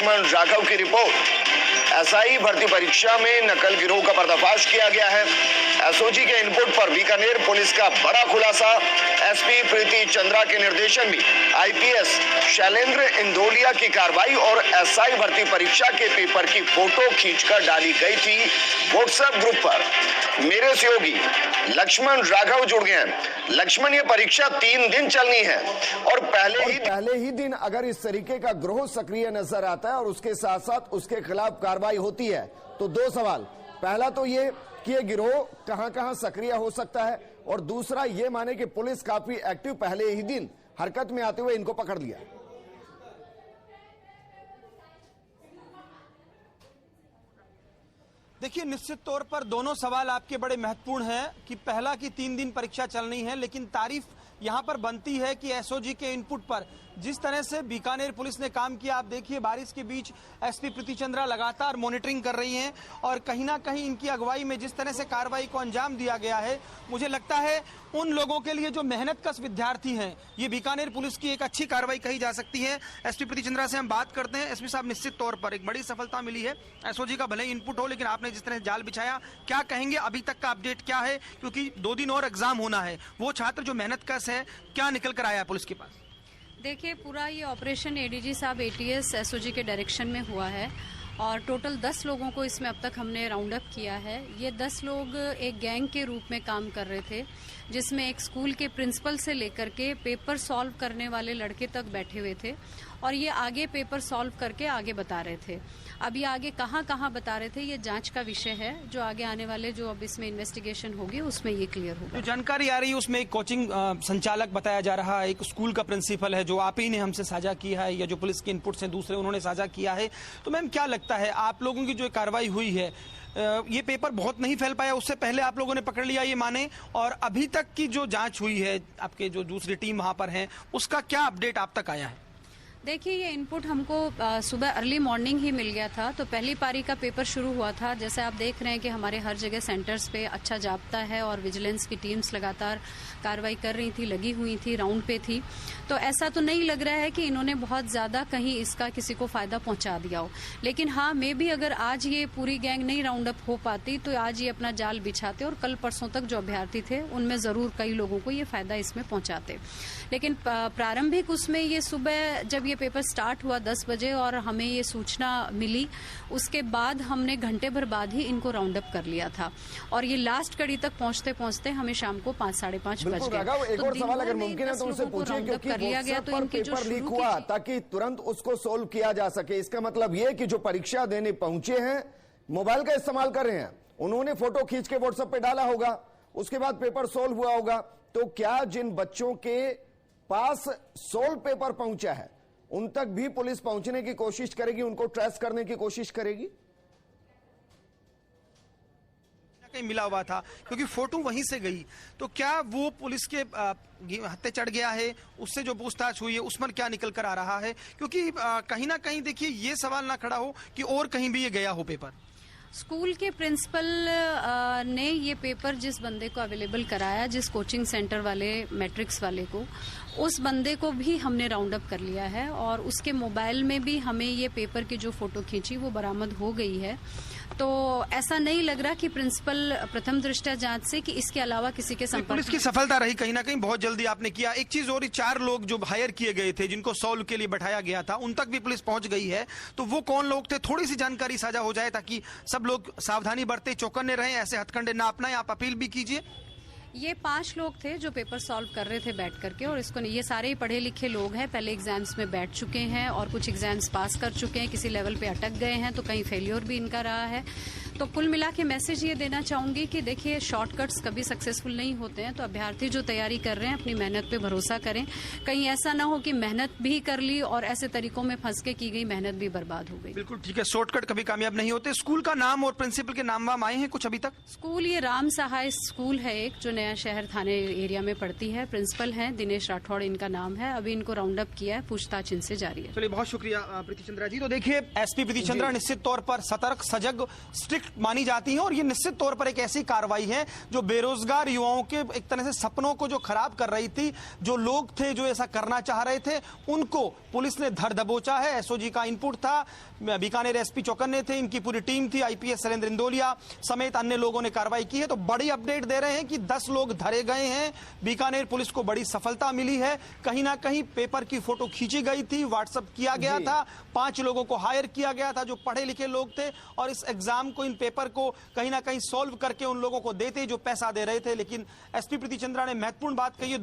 लक्ष्मण राघव की report. SI भर्ती परीक्षा में नकल गिरोह का पर्दाफाश किया गया है। एसओजी के इनपुट पर बीकानेर पुलिस का बड़ा खुलासा। एसपी प्रीति चंद्रा के निर्देशन में आईपीएस शैलेंद्र इंदोलिया की कार्रवाई और एसआई भर्ती परीक्षा के पेपर की फोटो खींचकर डाली गई थी व्हाट्सएप ग्रुप पर। मेरे सहयोगी लक्ष्मण राघव जुड़ गए हैं। लक्ष्मण, ये परीक्षा 3 दिन चलनी है और पहले ही दिन अगर इस तरीके का गिरोह सक्रिय नजर आता है और उसके साथ साथ उसके खिलाफ कार्रवाई होती है तो 2 सवाल। पहला तो ये कि ये गिरोह कहां-कहां सक्रिय हो सकता है, और दूसरा ये माने कि पुलिस काफी एक्टिव पहले ही दिन हरकत में आते हुए इनको पकड़ लिया। देखिए, निश्चित तौर पर दोनों सवाल आपके बड़े महत्वपूर्ण हैं कि पहला कि 3 दिन परीक्षा चलनी है, लेकिन तारीफ यहां पर बनती है कि एसओजी के इनपुट पर जिस तरह से बीकानेर पुलिस ने काम किया। आप देखिए, बारिश के बीच एसपी प्रीति चंद्रा लगातार मॉनिटरिंग कर रही हैं और कहीं ना कहीं इनकी अगुवाई में जिस तरह से कार्रवाई को अंजाम दिया गया है, मुझे लगता है उन लोगों के लिए जो मेहनतकश विद्यार्थी हैं, ये बीकानेर पुलिस की एक अच्छी कार्रवाई कही जा सकती है। एसपी प्रीति चंद्रा से हम बात करते हैं। एसपी साहब, निश्चित तौर पर एक बड़ी सफलता मिली है। एसओजी का भले ही इनपुट हो, लेकिन आपने जिस तरह जाल बिछाया, क्या कहेंगे अभी तक का अपडेट क्या है? क्योंकि 2 दिन और एग्जाम होना है। वो छात्र जो मेहनतकश है, क्या निकल कर आया पुलिस के पास? देखिए, पूरा ये ऑपरेशन एडीजी साहब एटीएस एसओजी के डायरेक्शन में हुआ है और टोटल 10 लोगों को इसमें अब तक हमने राउंड अप किया है। ये 10 लोग एक गैंग के रूप में काम कर रहे थे, जिसमें एक स्कूल के प्रिंसिपल से लेकर के पेपर सॉल्व करने वाले लड़के तक बैठे हुए थे और ये आगे पेपर सॉल्व करके आगे बता रहे थे। अब ये आगे कहाँ कहाँ बता रहे थे, ये जांच का विषय है, जो आगे आने वाले जो अब इसमें इन्वेस्टिगेशन होगी उसमें ये क्लियर होगा। जो जानकारी आ रही है उसमें एक कोचिंग संचालक बताया जा रहा है, एक स्कूल का प्रिंसिपल है जो आप ही ने हमसे साझा किया है, या जो पुलिस के इनपुट से दूसरे उन्होंने साझा किया है। तो मैम, क्या लगता है आप लोगों की जो कार्रवाई हुई है, ये पेपर बहुत नहीं फैल पाया, उससे पहले आप लोगों ने पकड़ लिया ये माने, और अभी तक की जो जांच हुई है, आपके जो दूसरी टीम वहां पर है, उसका क्या अपडेट आप तक आया है? देखिए, ये इनपुट हमको सुबह अर्ली मॉर्निंग ही मिल गया था, तो पहली पारी का पेपर शुरू हुआ था। जैसे आप देख रहे हैं कि हमारे हर जगह सेंटर्स पे अच्छा जाब्ता है और विजिलेंस की टीम्स लगातार कार्रवाई कर रही थी, लगी हुई थी, राउंड पे थी। तो ऐसा तो नहीं लग रहा है कि इन्होंने बहुत ज्यादा कहीं इसका किसी को फायदा पहुंचा दिया हो, लेकिन हाँ, मे भी अगर आज ये पूरी गैंग नहीं राउंड अप हो पाती तो आज ये अपना जाल बिछाते और कल परसों तक जो अभ्यर्थी थे उनमें जरूर कई लोगों को ये फायदा इसमें पहुंचाते। लेकिन प्रारंभिक उसमें ये सुबह जब ये पेपर स्टार्ट हुआ 10 बजे और हमें ये सूचना मिली, उसके बाद हमने घंटे भर बाद ही इनको राउंड अप कर लिया था और ये लास्ट कड़ी तक पहुंचते पहुंचते हमें शाम को 5 साढ़े 5 बज गए। एक और सवाल अगर मुमकिन है तो उनसे पूछिए, क्योंकि कर लिया गया तो इनके जो पेपर लीक हुआ ताकि तुरंत उसको सोल्व किया जा सके। इसका मतलब ये कि जो परीक्षा देने पहुंचे हैं मोबाइल का इस्तेमाल कर रहे हैं, उन्होंने फोटो खींच के व्हाट्सएप पे डाला होगा, उसके बाद पेपर सोल्व हुआ होगा। तो क्या जिन बच्चों के पास सोल्व पेपर पहुंचा है उन तक भी पुलिस पहुंचने की कोशिश करेगी, उनको ट्रेस करने की कोशिश करेगी? कहीं मिला हुआ था क्योंकि फोटो वहीं से गई, तो क्या वो पुलिस के हत्थे चढ़ गया है? उससे जो पूछताछ हुई है उस पर क्या निकल कर आ रहा है? क्योंकि कहीं ना कहीं देखिए, ये सवाल ना खड़ा हो कि और कहीं भी ये गया हो पेपर। स्कूल के प्रिंसिपल ने ये पेपर जिस बंदे को अवेलेबल कराया, जिस कोचिंग सेंटर वाले मैट्रिक्स वाले को, उस बंदे को भी हमने राउंड अप कर लिया है और उसके मोबाइल में भी हमें ये पेपर की जो फोटो खींची वो बरामद हो गई है। तो ऐसा नहीं लग रहा कि प्रिंसिपल प्रथम दृष्टया जांच से कि इसके अलावा किसी के संपर्क। पुलिस की सफलता रही कहीं ना कहीं, बहुत जल्दी आपने किया। एक चीज और, 4 लोग जो हायर किए गए थे, जिनको सॉल्व के लिए बैठाया गया था, उन तक भी पुलिस पहुंच गई है। तो वो कौन लोग थे? थोड़ी सी जानकारी साझा हो जाए ताकि सब लोग सावधानी बरते, चौकन्ने रहें, ऐसे हथकंडे ना अपनाएं। आप अपील भी कीजिए। ये 5 लोग थे जो पेपर सॉल्व कर रहे थे बैठ करके, और इसको ये सारे ही पढ़े लिखे लोग हैं, पहले एग्जाम्स में बैठ चुके हैं और कुछ एग्जाम्स पास कर चुके हैं, किसी लेवल पे अटक गए हैं, तो कहीं फेलियर भी इनका रहा है। तो कुल मिला के मैसेज ये देना चाहूंगी कि देखिए, शॉर्टकट्स कभी सक्सेसफुल नहीं होते हैं, तो अभ्यर्थी जो तैयारी कर रहे हैं अपनी मेहनत पे भरोसा करें। कहीं ऐसा ना हो कि मेहनत भी कर ली और ऐसे तरीकों में फंस के की गई मेहनत भी बर्बाद हो गई। बिल्कुल ठीक है, शॉर्टकट कभी कामयाब नहीं होते। स्कूल का नाम और प्रिंसिपल के नाम वाम आए हैं कुछ अभी तक? स्कूल ये राम सहाय स्कूल है, एक जो नया शहर थाने एरिया में पड़ती है। प्रिंसिपल है दिनेश राठौड़ इनका नाम है। अभी इनको राउंड अप किया है, पूछताछ इनसे जारी है। चलिए, बहुत शुक्रिया प्रीति चंद्रा जी। तो देखिए, एसपी प्रीति चंद्रा निश्चित तौर पर सतर्क, सजग, स्ट्रिक्ट मानी जाती हैं और ये निश्चित तौर पर एक ऐसी कार्रवाई है जो बेरोजगार युवाओं के एक तरह से सपनों को जो खराब कर रही थी, जो लोग थे जो ऐसा करना चाह रहे थे, उनको पुलिस ने धर दबोचा है। एसओजी का इनपुट था, बीकानेर एसपी चौकन्ने थे, इनकी पूरी टीम थी, आईपीएस शैलेंद्र इंदोलिया समेत अन्य लोगों ने कार्रवाई की है। तो बड़ी अपडेट दे रहे हैं कि 10 लोग धरे गए हैं। बीकानेर पुलिस को बड़ी सफलता मिली है। कहीं ना कहीं पेपर की फोटो खींची गई थी, व्हाट्सएप किया गया था, 5 लोगों को हायर किया गया था जो पढ़े लिखे लोग थे और इस एग्जाम को, इन पेपर को कहीं ना कहीं सॉल्व करके उन लोगों को देते जो पैसा दे रहे थे। लेकिन एसपी प्रीति चंद्रा ने महत्वपूर्ण बात कही है।